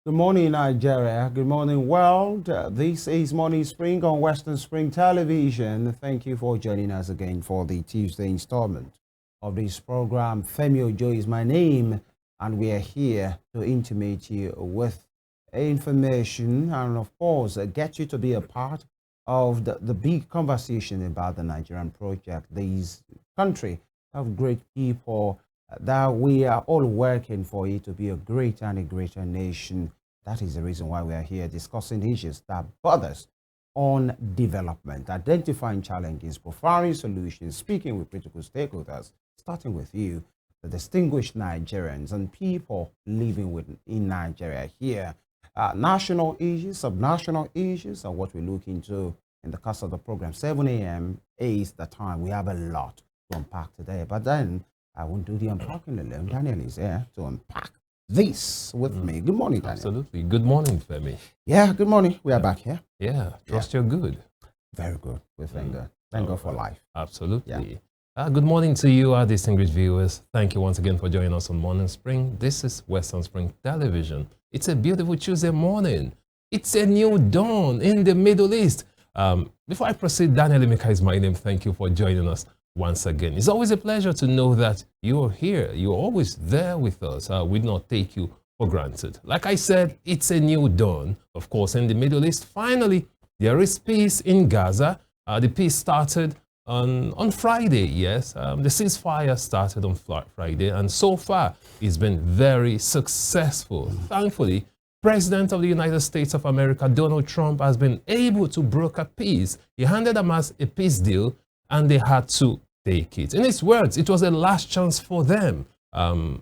Good morning, Nigeria. Good morning, world. This is Morning Spring on Western Spring Television. Thank you for joining us again for the Tuesday installment of this program. Femi Ojo is my name, and we are here to intimate you with information and, of course, get you to be a part of the big conversation about the Nigerian project. This country of great people that we are all working for it to be a greater and a greater nation. That is the reason why we are here discussing issues that bothers on development, identifying challenges, profiling solutions, speaking with critical stakeholders, starting with you, the distinguished Nigerians and people living in Nigeria here. National issues, subnational issues are what we look into in the course of the program. 7 a.m. is the time. We have a lot to unpack today, but then I won't do the unpacking alone. Daniel is here to unpack this with me. Good morning, Daniel. Absolutely. Good morning, Femi. Yeah, good morning. We are back here. Yeah, trust you're good. Very good. We thank God. Thank God for life. Absolutely. Good morning to you, our distinguished viewers. Thank you once again for joining us on Morning Spring. This is Western Spring Television. It's a beautiful Tuesday morning. It's a new dawn in the Middle East. Before I proceed, Daniel Emeka is my name. Thank you for joining us once again. It's always a pleasure to know that you're here. You're always there with us. We do not take you for granted. Like I said, it's a new dawn. Of course, in the Middle East, finally, there is peace in Gaza. The peace started on Friday, yes. The ceasefire started on Friday, and so far, it's been very successful. Thankfully, President of the United States of America, Donald Trump, has been able to broker peace. He handed Hamas a peace deal, and they had to take it. In his words, it was a last chance for them. I'd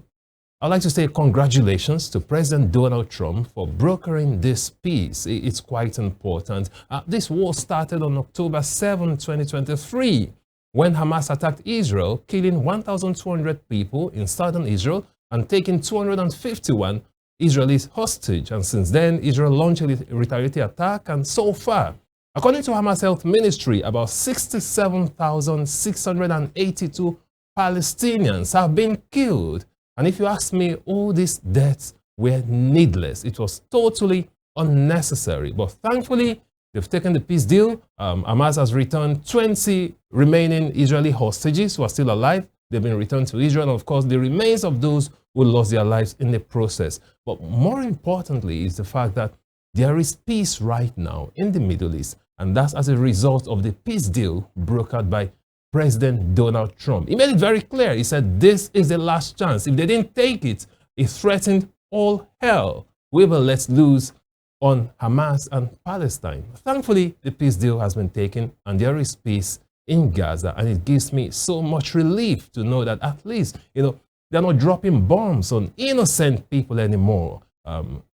like to say congratulations to President Donald Trump for brokering this peace. It's quite important. This war started on October 7, 2023, when Hamas attacked Israel, killing 1,200 people in southern Israel and taking 251 Israelis hostage. And since then, Israel launched a retaliatory attack, and so far, according to Hamas Health Ministry, about 67,682 Palestinians have been killed. And if you ask me, all these deaths were needless. It was totally unnecessary. But thankfully, they've taken the peace deal. Hamas has returned 20 remaining Israeli hostages who are still alive. They've been returned to Israel. And of course, the remains of those who lost their lives in the process. But more importantly is the fact that there is peace right now in the Middle East. And that's as a result of the peace deal brokered by President Donald Trump. He made it very clear. He said, this is the last chance. If they didn't take it, he threatened all hell. We will let loose on Hamas and Palestine. Thankfully, the peace deal has been taken and there is peace in Gaza. And it gives me so much relief to know that at least, they're not dropping bombs on innocent people anymore.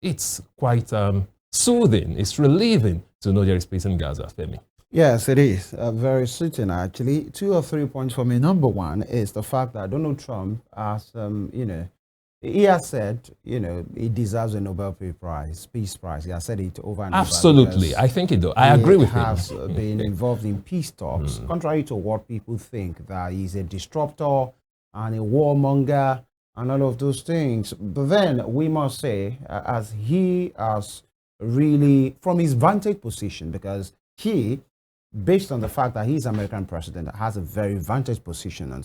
It's quite soothing. It's relieving to know there is peace in Gaza, Femi. Yes, it is. Very certain, actually. 2 or 3 points for me. Number one is the fact that Donald Trump has, he has said, he deserves a Nobel Peace Prize. He has said it over and over. Absolutely. I think it does. I agree with him. He has been involved in peace talks, contrary to what people think, that he's a disruptor and a warmonger and all of those things. But then we must say, as he has really, from his vantage position, because he, based on the fact that he's American president, has a very vantage position, and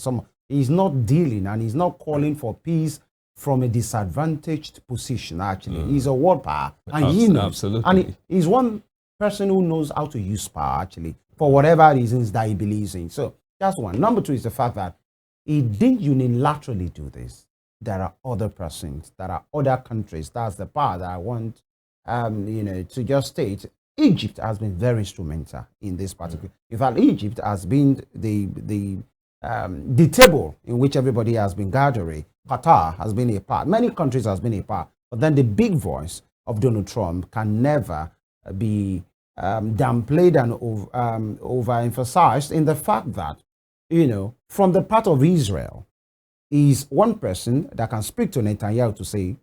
he's not dealing and he's not calling for peace from a disadvantaged position. Actually, he's a world power, and he knows. Absolutely. And he's one person who knows how to use power, actually, for whatever reasons that he believes in. So that's one. Number two is the fact that he didn't unilaterally do this. There are other persons, there are other countries. That's the part that I want, to just state. Egypt has been very instrumental in this particular. In fact, Egypt has been the table in which everybody has been gathering. Qatar has been a part. Many countries has been a part. But then the big voice of Donald Trump can never be downplayed and overemphasized in the fact that, from the part of Israel, is one person that can speak to Netanyahu to say,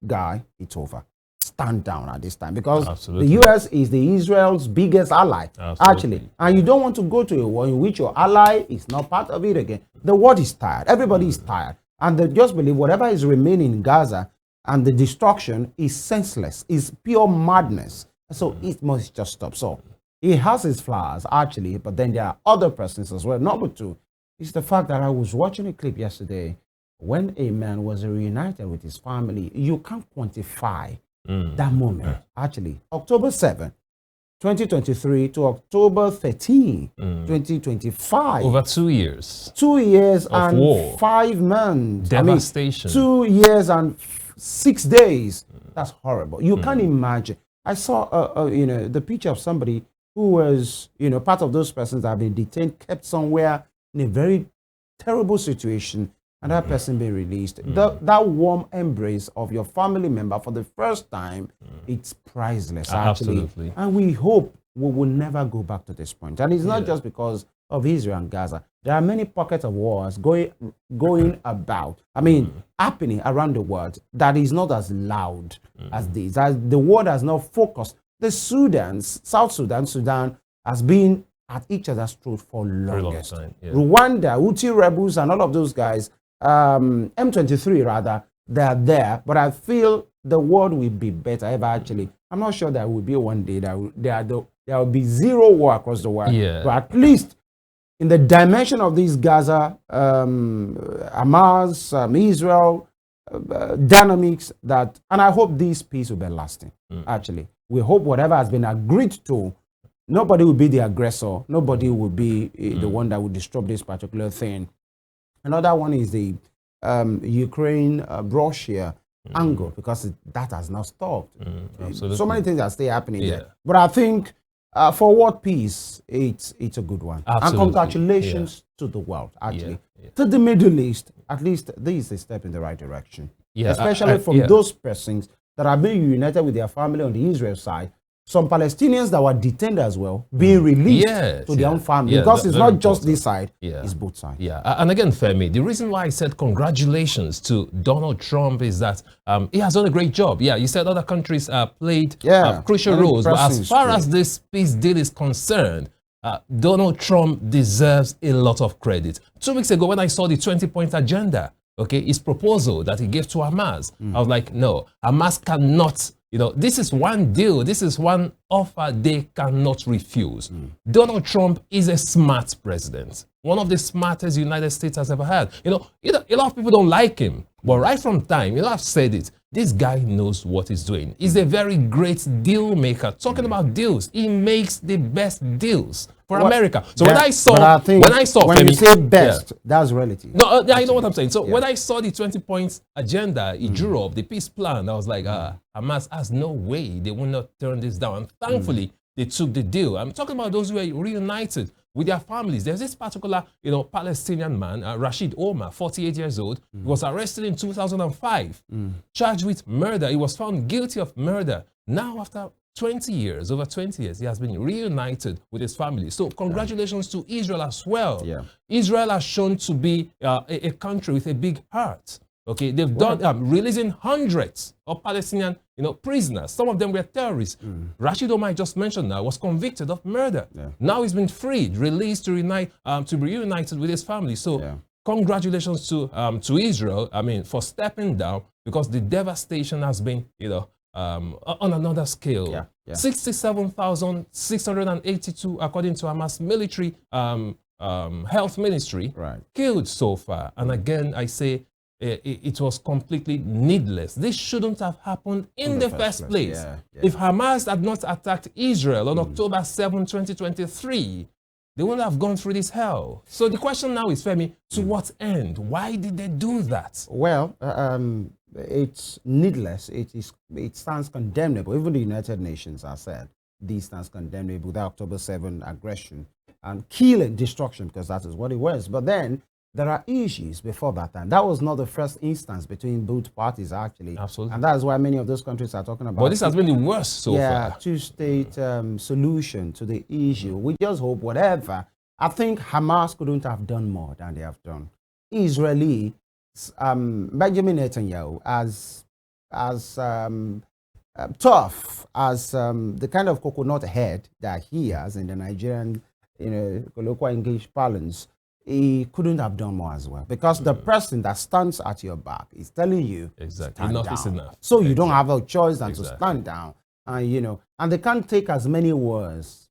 guy, it's over. Stand down at this time, because Absolutely. the U.S. is the Israel's biggest ally, Absolutely. actually. And you don't want to go to a war in which your ally is not part of it again. The world is tired. Everybody is tired. And they just believe whatever is remaining in Gaza and the destruction is senseless, is pure madness. So it must just stop. So he has his flaws, actually, but then there are other persons as well. Number two is the fact that I was watching a clip yesterday when a man was reunited with his family. You can't quantify that moment. Actually, October 7, 2023 to October 13, 2025. Over 2 years. 2 years and war. 5 months. Devastation. 2 years and 6 days. That's horrible. You can't imagine. I saw, the picture of somebody who was, part of those persons that have been detained, kept somewhere in a very terrible situation, and that person be released. That warm embrace of your family member for the first time, it's priceless, actually. Absolutely. And we hope we will never go back to this point. And it's not just because of Israel and Gaza. There are many pockets of wars going about, happening around the world that is not as loud as this. As the world has not focused. The South Sudan has been at each other's throat for longest. Long time, yeah. Rwanda, Houthi rebels, and all of those guys, M23 rather, they're there. But I feel the world will be better ever. Actually, I'm not sure there will be one day there will be zero war across the world. Yeah. But at least in the dimension of these Gaza, Hamas, Israel dynamics, and I hope this peace will be lasting. Actually, we hope whatever has been agreed to. Nobody will be the aggressor. Nobody will be the one that will disrupt this particular thing. Another one is the Ukraine-Russia angle, because that has not stopped. Absolutely. So many things are still happening there. But I think for world peace, it's a good one. Absolutely. And congratulations to the world, actually. To the Middle East, at least this is a step in the right direction. Especially from those persons that are being united with their family on the Israel side. Some Palestinians that were detained as well, being released to their own family. Because it's not just this side, it's both sides. And again, Femi, the reason why I said congratulations to Donald Trump is that he has done a great job. You said other countries played crucial roles. But as far as this peace deal is concerned, Donald Trump deserves a lot of credit. 2 weeks ago, when I saw the 20-point agenda, his proposal that he gave to Hamas, I was like, no, Hamas cannot. This is one deal. This is one offer they cannot refuse. Donald Trump is a smart president. One of the smartest the United States has ever had. A lot of people don't like him. But right from time, I've said it, this guy knows what he's doing. He's a very great deal maker. Talking about deals, he makes the best deals for America. So when I saw when you say best, that's relative. No, you know what I'm saying. So when I saw the 20 points agenda he drew up, the peace plan, I was like, Hamas has no way they will not turn this down. And thankfully, they took the deal. I'm talking about those who are reunited with their families. There's this particular, Palestinian man, Rashid Omar, 48 years old, was arrested in 2005, charged with murder. He was found guilty of murder. Now, after 20 years, over 20 years, he has been reunited with his family. So congratulations to Israel as well. Israel has shown to be a country with a big heart. They've done releasing hundreds of Palestinian, prisoners. Some of them were terrorists. Rashid Omar, I just mentioned now, was convicted of murder. Now he's been freed, released to be reunited with his family. So congratulations to Israel. For stepping down, because the devastation has been, on another scale. 67,682, according to Hamas military health ministry, killed so far. And again, I say, it was completely needless. This shouldn't have happened in the first place. If Hamas had not attacked Israel on October 7, 2023, they wouldn't have gone through this hell. So the question now is, Femi, to what end? Why did they do that? Well, it's needless. It stands condemnable. Even the United Nations has said this stands condemnable, the October 7 aggression and killing, destruction, because that is what it was. But then there are issues before that time. That was not the first instance between both parties, actually. Absolutely. And that's why many of those countries are talking about. But this has been the worst so far. Two-state solution to the issue. We just hope whatever. I think Hamas couldn't have done more than they have done. Israeli, Benjamin Netanyahu, as tough as the kind of coconut head that he has in the Nigerian, colloquial English parlance, he couldn't have done more as well, because the person that stands at your back is telling you Exactly. stand Enough down. is enough. So you don't have a choice than to Exactly. stand down, and and they can't take as many wars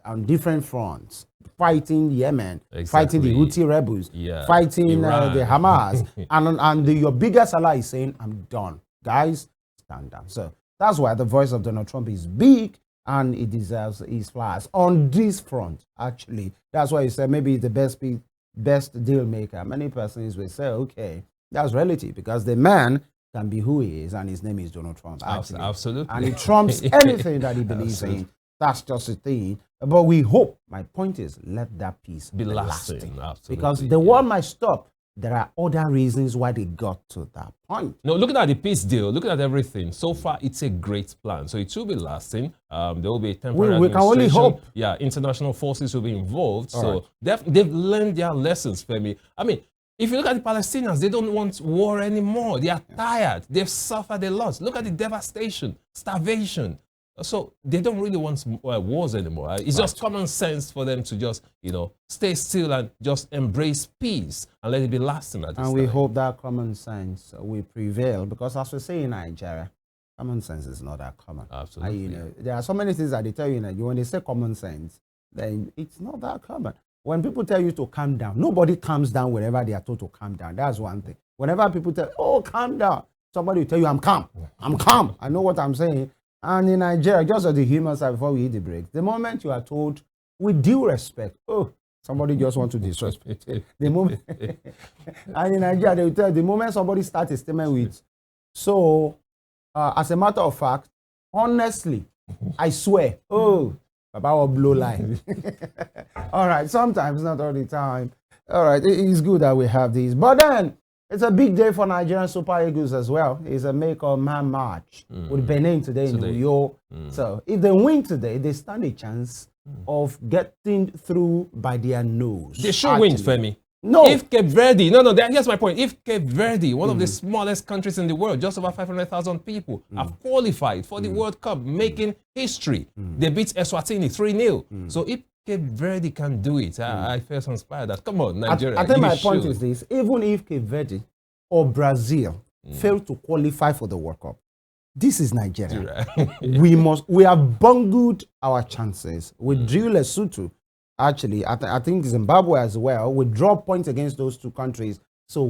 on different fronts, fighting Yemen, fighting the Exactly. Houthi rebels, Yeah. fighting Iran. the Hamas, and your biggest ally is saying, "I'm done, guys, stand down." So that's why the voice of Donald Trump is big, and it deserves his flowers on this front. Actually, that's why he said maybe the best deal maker. Many persons will say, okay, that's relative, because the man can be who he is, and his name is Donald Trump. Actually. Absolutely. And he trumps anything that he believes in. That's just a thing. But we hope, my point is, let that peace Be lasting. Absolutely. because the war might stop. There are other reasons why they got to that point. No, looking at the peace deal, looking at everything, so far it's a great plan. So it will be lasting. There will be a temporary We can only administration. hope. Yeah, international forces will be involved. All so right. they've learned their lessons, Femi. I mean, if you look at the Palestinians, they don't want war anymore. They are tired. They've suffered a lot. Look at the devastation, starvation. So they don't really want wars anymore. It's just common sense for them to just, stay still and just embrace peace and let it be lasting at this And we time. hope that common sense will prevail, because as we say in Nigeria, common sense is not that common. Absolutely. There are so many things that they tell you in Nigeria. When they say common sense, then it's not that common. When people tell you to calm down, nobody calms down whenever they are told to calm down. That's one thing. Whenever people tell, oh, calm down, somebody will tell you, I'm calm. I'm calm. I know what I'm saying. And in Nigeria, just as the human side, before we hit the break, the moment you are told with due respect, oh, somebody just wants to disrespect. The moment, and in Nigeria, they will tell the moment somebody starts a statement with, so, as a matter of fact, honestly, I swear, oh, Baba will blow line. All right, sometimes, not all the time. All right, it's good that we have these. But then, it's a big day for Nigerian Super Eagles as well. It's a make or man match with Benin today in New York. So if they win today, they stand a chance of getting through by their nose. They should win, Femi. No. If Cape Verde, here's my point. If Cape Verde, one of the smallest countries in the world, just over 500,000 people, have qualified for the World Cup, making history. They beat Eswatini 3-0. So if Cape Verde can do it, I feel inspired that, come on, Nigeria. I think you my point should. is this: even if Cape Verde or Brazil fail to qualify for the World Cup, this is Nigeria. We have bungled our chances. We drew Lesotho. Actually, I think Zimbabwe as well. We draw points against those two countries. So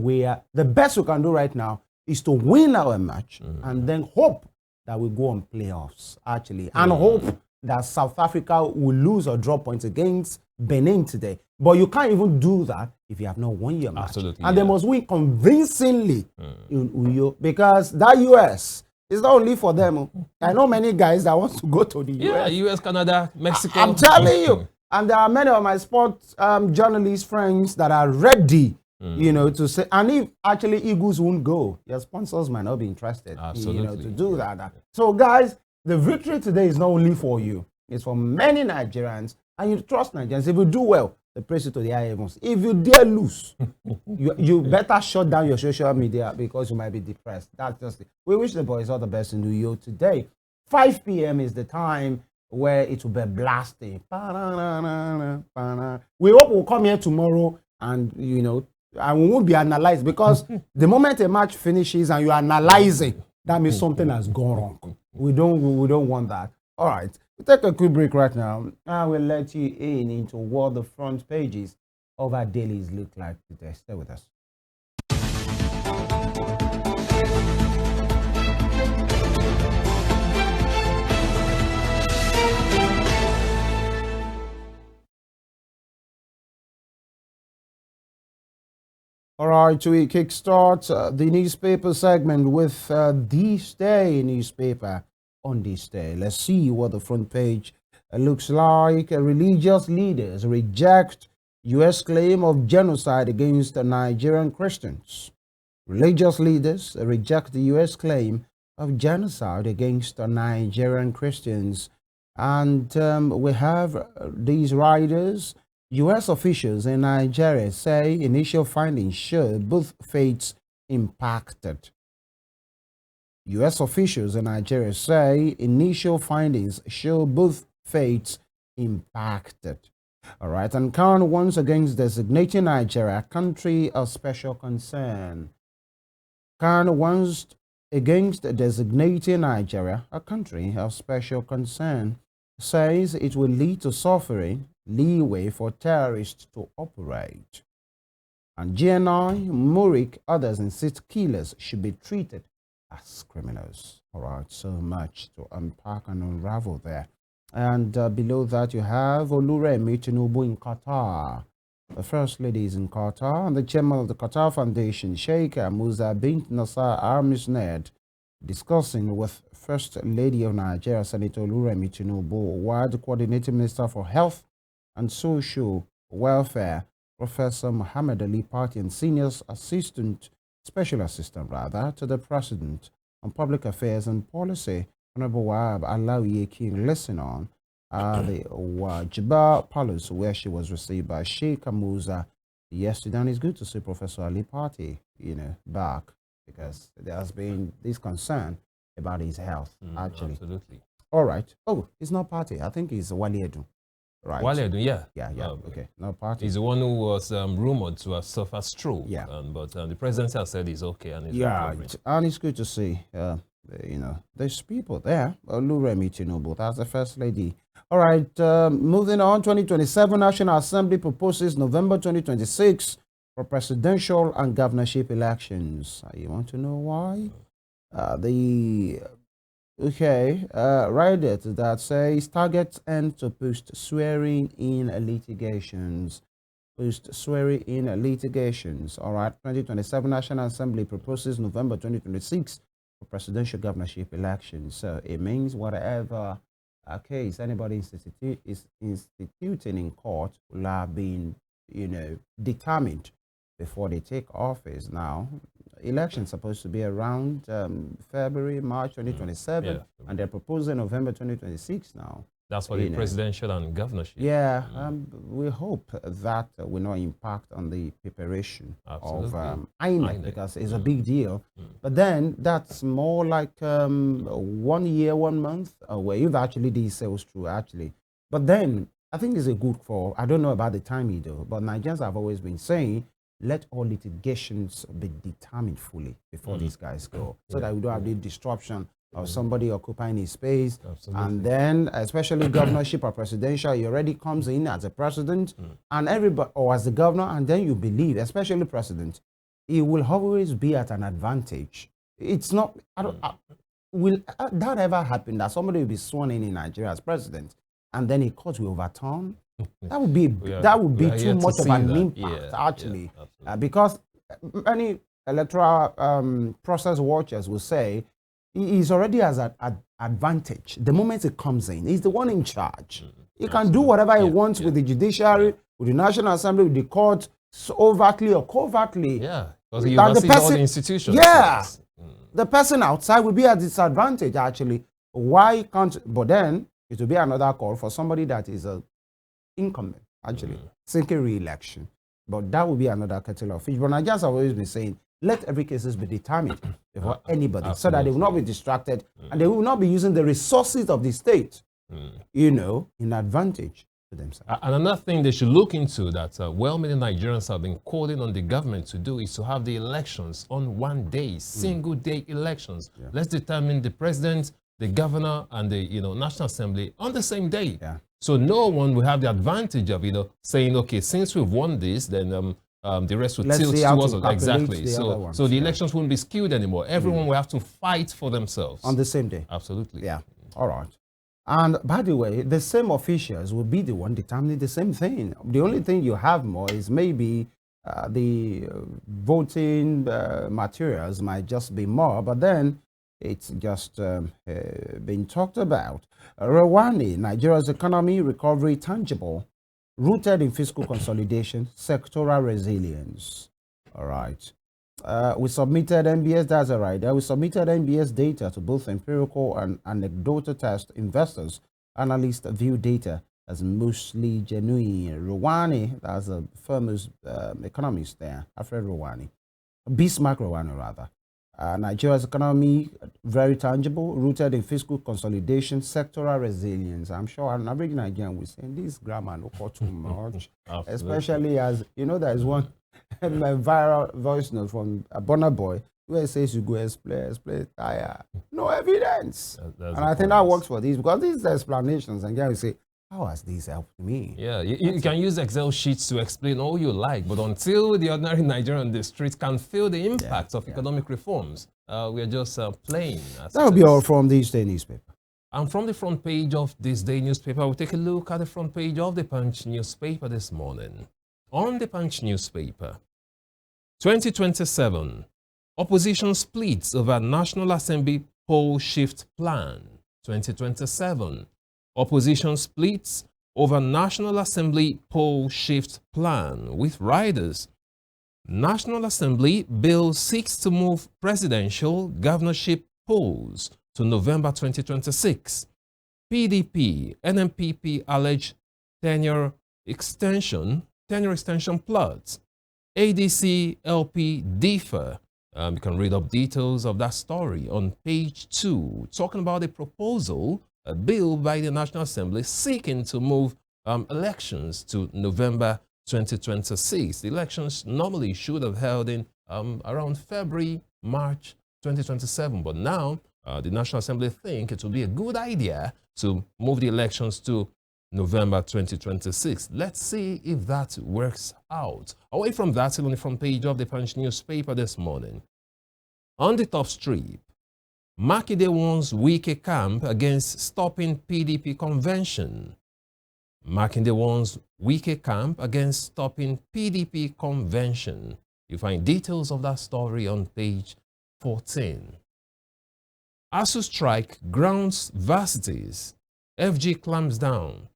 the best we can do right now is to win our match and then hope that we go on playoffs, actually, and hope that South Africa will lose or draw points against Benin today. But you can't even do that if you have not won your match. Absolutely, and they must win convincingly in Uyo, because that US is not only for them. I know many guys that want to go to the US. Yeah, US, Canada, Mexico. I'm telling you. And there are many of my sports journalist friends that are ready, to say, and if actually Eagles won't go, your sponsors might not be interested, Absolutely. to do that. So guys, the victory today is not only for you, it's for many Nigerians, and you trust Nigerians. If you do well, they praise you to the high heavens. If you dare lose, you better shut down your social media, because you might be depressed. That's just it. We wish the boys all the best in New York today. 5 p.m. is the time where it will be blasting. We hope we'll come here tomorrow and, and we won't be analyzed, because the moment a match finishes and you're analyzing, that means something has gone wrong. We don't want that. All right, we'll take a quick break right now. I will let you into what the front pages of our dailies look like today. Stay with us. All right, so we kickstart the newspaper segment with This Day newspaper on this day. Let's see what the front page looks like. Religious leaders reject U.S. claim of genocide against Nigerian Christians. Religious leaders reject the U.S. claim of genocide against Nigerian Christians. And we have these riders. U.S. officials in Nigeria say initial findings show both faiths impacted. U.S. officials in Nigeria say initial findings show both faiths impacted. All right, and Khan once against designating Nigeria a country of special concern. Khan once against designating Nigeria a country of special concern, says it will lead to suffering leeway for terrorists to operate. And GNI, Murik, others insist killers should be treated as criminals. All right, so much to unpack and unravel there. And below that, you have Oluremi Tinubu in Qatar. The First Lady is in Qatar, and the chairman of the Qatar Foundation, Sheikh Musa bint Nasser Al Musnad, discussing with First Lady of Nigeria, Senator Oluremi Tinubu, while the Coordinating Minister for Health and Social Welfare, Professor Muhammad Ali Party, and Senior Assistant, Special Assistant rather, to the President on Public Affairs and Policy, Honorable Wahab Alawiye King, listen on the Wajba Palace, where she was received by Sheikh Musa yesterday. And it's good to see Professor Ali Party, back, because there has been this concern about his health, actually. Absolutely. All right. Oh, it's not Party. I think it's Wale Edun. Right. Wale Edun, yeah. Yeah. Okay. No Party. He's the one who was rumored to have suffered stroke. Yeah. But the president has said he's okay and he's recovering. And it's good to see, there's people there. Oluremi Tinubu, that's the First Lady. All right, moving on, 2027 National Assembly proposes November 2026 for presidential and governorship elections. You want to know why? Read it, that says targets end to post swearing in litigations. Post swearing in litigations. All right, 2027 National Assembly proposes November 2026 for presidential governorship elections. So it means whatever case anybody is instituting in court will have been, determined before they take office. Now, elections supposed to be around February, March 2027, and they're proposing November 2026 now. That's for the presidential and governorship. Yeah, we hope that will not impact on the preparation of INEC, because it's a big deal. But then that's more like 1 year, 1 month away, if actually these sales true, actually. But then I think it's a good for, I don't know about the timing though, but Nigerians have always been saying, let all litigations be determined fully before these guys go, so that we don't have the disruption of somebody occupying his space. Absolutely. And then, especially governorship or presidential, he already comes in as a president and everybody, or as the governor, and then you believe, especially president, he will always be at an advantage. It's not, will that ever happen, that somebody will be sworn in Nigeria as president and then a court will overturn? That would be too much of an impact, actually, because many electoral process watchers will say he's already as an advantage. The moment it comes in, he's the one in charge. He can do whatever he wants with the judiciary, with the National Assembly, with the court, so overtly or covertly. Yeah, because he oversees all the institutions. Yeah, the person outside will be at disadvantage, actually. Why can't, but then it will be another call for somebody that is a incumbent, actually, seeking re-election. But that will be another kettle of fish. But Nigerians have always been saying, let every case be determined before anybody, so that they will not be distracted and they will not be using the resources of the state, in advantage to themselves. And another thing they should look into that well-meaning Nigerians have been calling on the government to do is to have the elections on one day, single day elections. Yeah. Let's determine the president, the governor, and the National Assembly on the same day. Yeah. So no one will have the advantage of saying, okay, since we've won this, then the rest will tilt towards us. Exactly. So the elections won't be skewed anymore. Everyone will have to fight for themselves on the same day. Absolutely. Yeah. All right. And by the way, the same officials will be the one determining the same thing. The only thing you have more is maybe the voting materials might just be more, but then it's just been talked about. Rwanda, Nigeria's economy recovery tangible, rooted in fiscal consolidation, sectoral resilience. All right. We submitted NBS, that's all right. We submitted NBS data to both empirical and anecdotal test investors. Analysts view data as mostly genuine. Rwanda, that's a famous economist there, Alfred Rwanda. Bismarck Rwanda, rather. Nigeria's economy very tangible, rooted in fiscal consolidation, sectoral resilience. I'm sure an average Nigerian will say this grammar no for too much, especially as you know there is one viral voice note from a Burna Boy where it says you go explain tire, no evidence, and I think that works for this because these explanations and you say. How has this helped me? Yeah, you can use Excel sheets to explain all you like, but until the ordinary Nigerian on the street can feel the impact of economic reforms, we are just playing. That will be all from this day newspaper. And from the front page of this day newspaper, we'll take a look at the front page of the Punch newspaper this morning. On the Punch newspaper, 2027, opposition splits over National Assembly poll shift plan. 2027. Opposition splits over National Assembly poll shift plan with riders. National Assembly bill seeks to move presidential governorship polls to November 2026. PDP, NMPP allege tenure extension plots. ADC, LP differ. You can read up details of that story on page 2, talking about a proposal, a bill by the National Assembly seeking to move elections to November 2026. The elections normally should have held in around February, March 2027, but now the National Assembly think it will be a good idea to move the elections to November 2026. Let's see if that works out. Away from that, still on the front page of the Punch newspaper this morning. On the top strip, Makinde warns Wike camp against stopping PDP convention. Makinde warns Wike camp against stopping PDP convention. You find details of that story on page 14. ASU strike grounds varsities. FG clamps down.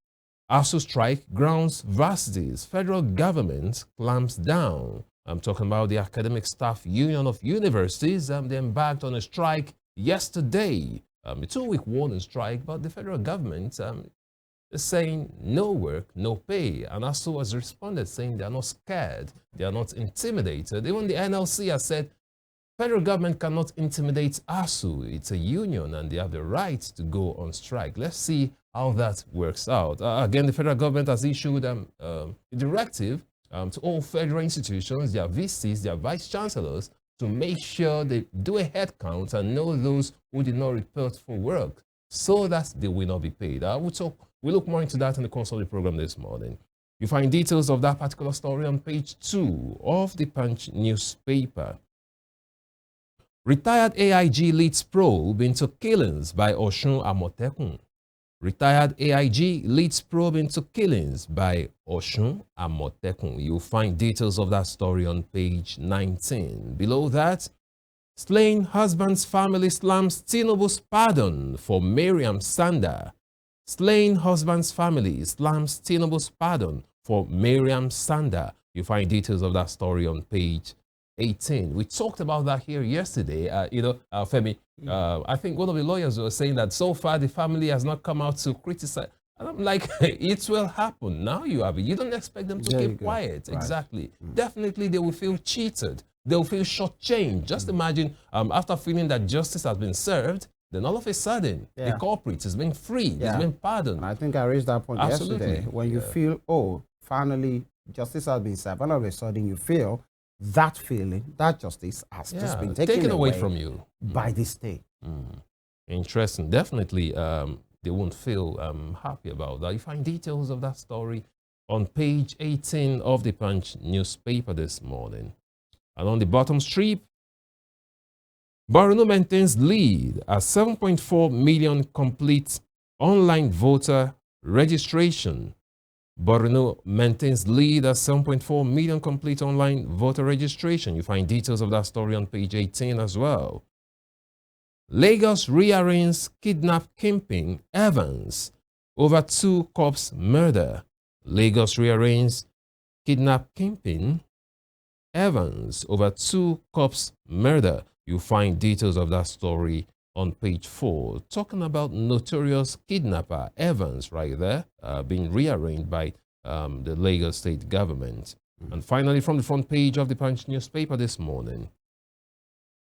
ASU strike grounds varsities. Federal government clamps down. I'm talking about the Academic Staff Union of Universities. They embarked on a strike yesterday, a 2-week warning strike, but the federal government is saying no work, no pay. And ASU has responded saying they are not scared, they are not intimidated. Even the NLC has said federal government cannot intimidate ASU. It's a union and they have the right to go on strike. Let's see how that works out. Again, the federal government has issued a directive to all federal institutions, their VCs, their vice chancellors, to make sure they do a head count and know those who did not report for work so that they will not be paid. We'll look more into that in the Consulting program this morning. You find details of that particular story on page 2 of the Punch newspaper. Retired AIG leads probe into killings by Osun Amotekun. Retired AIG leads probe into killings by Osun Amotekun. You'll find details of that story on page 19. Below that, slain husband's family slams Tinubu's pardon for Mariam Sanda. Slain husband's family slams Tinubu's pardon for Mariam Sanda. You find details of that story on page 18. We talked about that here yesterday. Femi, I think one of the lawyers was saying that so far the family has not come out to criticize. And I'm like, it will happen. Now you have it. You don't expect them to keep quiet. Right. Exactly. Definitely they will feel cheated. They will feel shortchanged. Just imagine after feeling that justice has been served, then all of a sudden the culprit is being freed, is being pardoned. And I think I raised that point yesterday. When you feel, oh, finally justice has been served, and all of a sudden you feel that feeling, that justice has just been taken away from you by the state. Interesting. Definitely, they won't feel happy about that. You find details of that story on page 18 of the Punch newspaper this morning. And on the bottom strip, Borno maintains lead at 7.4 million complete online voter registration. Borno maintains lead at 7.4 million complete online voter registration. You find details of that story on page 18 as well. Lagos rearranges kidnap kingpin Evans over 2 cops murder. Lagos rearranges kidnap kingpin Evans over 2 cops murder. You find details of that story on page 4, talking about notorious kidnapper Evans right there, being rearranged by the Lagos state government. And finally, from the front page of the Punch newspaper this morning,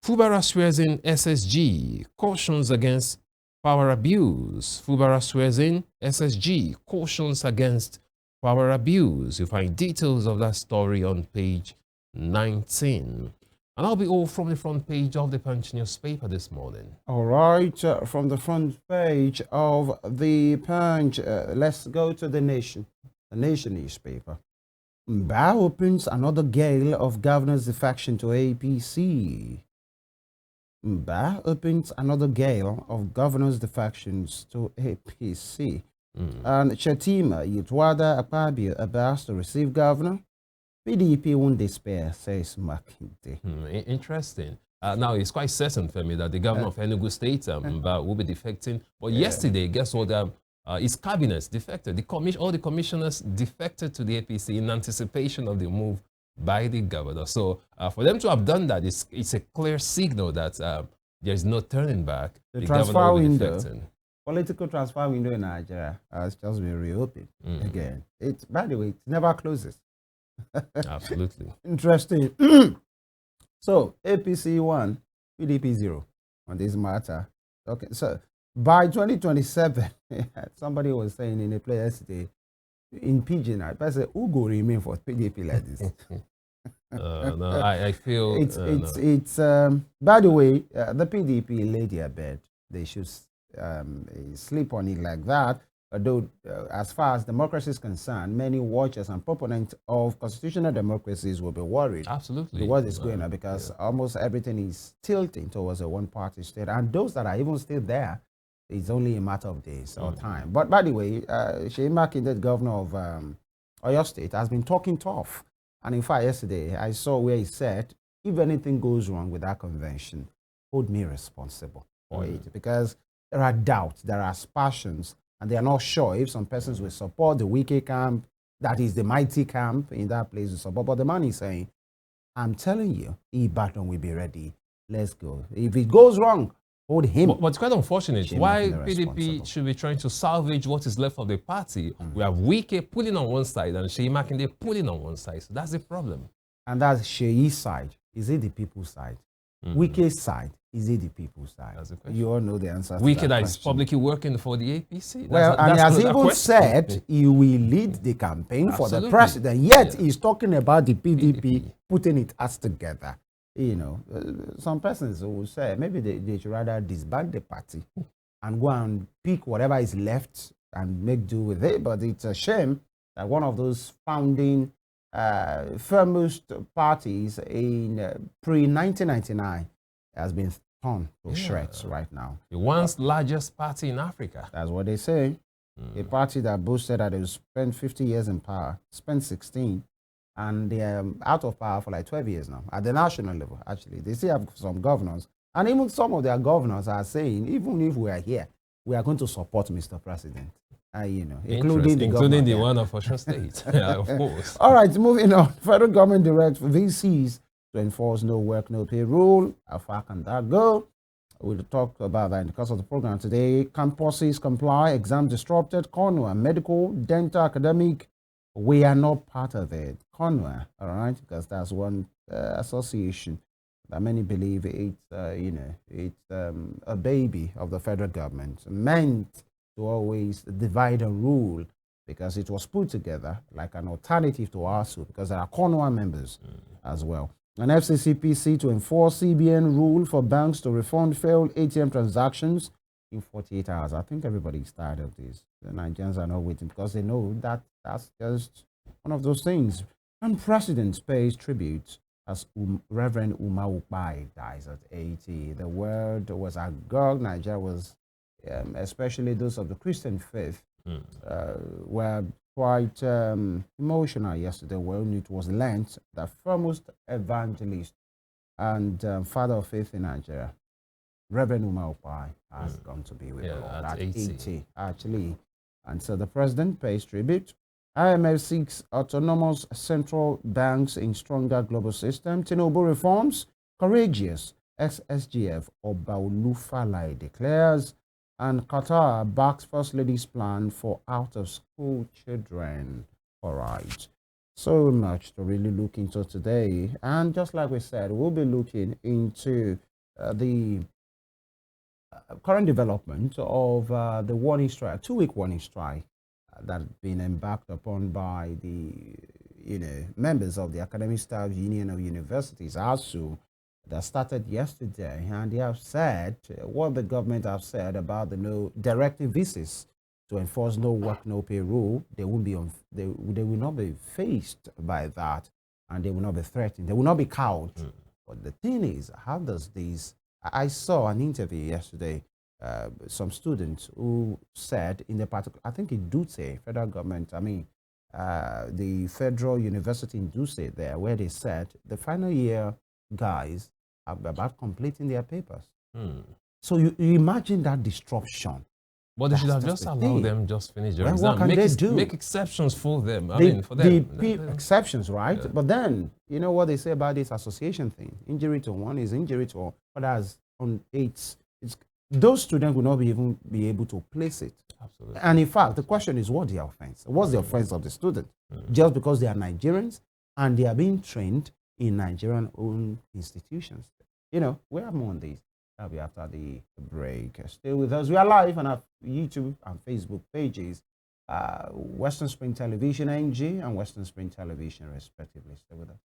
Fubara swears in SSG, cautions against power abuse. Fubara swears in SSG, cautions against power abuse. You find details of that story on page 19. And I'll be all from the front page of the Punch newspaper this morning. All right, from the front page of the Punch, let's go to the Nation newspaper. Mba opens another gale of governor's defection to APC. Mba opens another gale of governor's defections to APC. And Shetima, Yutwada, Akpabio, Abbas to receive governor. PDP won't despair, says Makinde. Interesting. Now, it's quite certain for me that the governor of Enugu State will be defecting. But yesterday, guess what? His cabinet defected. All the commissioners defected to the APC in anticipation of the move by the governor. So for them to have done that, it's a clear signal that there's no turning back. The transfer window, political transfer window in Nigeria has just been reopened again. By the way, it never closes. Absolutely. Interesting. So APC 1, PDP 0 on this matter. Okay, so by 2027, somebody was saying in a play yesterday in Pidgin, I said, who go remain for PDP like this? No, I feel it's by the way, the PDP laid their bed. They should sleep on it like that. Although, as far as democracy is concerned, many watchers and proponents of constitutional democracies will be worried. Absolutely. What is going on, because almost everything is tilting towards a one-party state. And those that are even still there, it's only a matter of days or time. But by the way, Seyi Makinde, governor of Oyo State, has been talking tough. And in fact, yesterday, I saw where he said, if anything goes wrong with that convention, hold me responsible for it. Because there are doubts, there are aspersions, and they are not sure if some persons will support the Wike camp, that is the mighty camp in that place to support. But the man is saying, I'm telling you, Ibadan will be ready. Let's go. If it goes wrong, hold him. But it's quite unfortunate. Why PDP should be trying to salvage what is left of the party? We have Wike pulling on one side and Seyi Makinde pulling on one side. So that's the problem. And that's Seyi's side. Is it the people's side? Wike's side. Is it the people's side? That's the question. You all know the answer to Wike that is publicly working for the APC. Well, and he has even said he will lead the campaign for the president. Yet he's talking about the PDP putting it as together. You know, some persons will say maybe they should rather disband the party and go and pick whatever is left and make do with it. But it's a shame that one of those founding firmest parties in pre-1999 has been torn to shreds right now. The once largest party in Africa. That's what they say. A party that boasted that it was spent 50 years in power, spent 16, and they're out of power for like 12 years now at the national level. Actually, they still have some governors, and even some of their governors are saying, even if we are here, we are going to support Mr. President. You know, including the one of Osun State, of course. All right, moving on. Federal government directs VCs to enforce no work, no pay rule. How far can that go? We'll talk about that in the course of the program today. Campuses comply, exam disrupted, Conwa, medical, dental, academic. We are not part of it. Conwa, all right, because that's one association that many believe it's, it's a baby of the federal government, meant to always divide and rule, because it was put together like an alternative to ASU, because there are Conwa members as well. An FCCPC to enforce CBN rule for banks to refund failed ATM transactions in 48 hours. I think everybody's tired of this. The Nigerians are not waiting because they know that that's just one of those things. And President pays tribute as Reverend Umar Ukpai dies at 80. The world was agog. Nigeria was, especially those of the Christian faith, were quite emotional yesterday when it was learnt that foremost evangelist and father of faith in Nigeria, Reverend Umar Ukpai, has gone to be with the Lord at 80, actually. And so the president pays tribute. IMF seeks autonomous central banks in stronger global system. Tinubu reforms, courageous. SSGF Obaulufalai declares. And Qatar backs First Lady's plan for out-of-school children. All right. So much to really look into today. And just like we said, we'll be looking into the current development of the warning strike, 2 week warning strike that has been embarked upon by the members of the Academic Staff Union of Universities, ASU, that started yesterday, and they have said what the government have said about the no directive visas to enforce no work, no pay rule. They won't be they will not be faced by that, and they will not be threatened. They will not be cowed. But the thing is, how does this? I saw an interview yesterday. Some students who said in the particular, I think in Dutse, federal government, the Federal University in Dutse there, where they said the final year guys are about completing their papers. So you imagine that disruption. But they should have just allowed them just finish their exam. What can they do? Make exceptions for them. For them. Exceptions, right? Yeah. But then, you know what they say about this association thing? Injury to one is injury to all. But as on those students will not even be able to place it. Absolutely. And in fact, the question is, what's the offense? What's the offense of the student? Just because they are Nigerians and they are being trained in Nigerian-owned institutions. We have more on this. That'll be after the break. Stay with us. We are live on our YouTube and Facebook pages, Western Spring Television NG and Western Spring Television, respectively. Stay with us.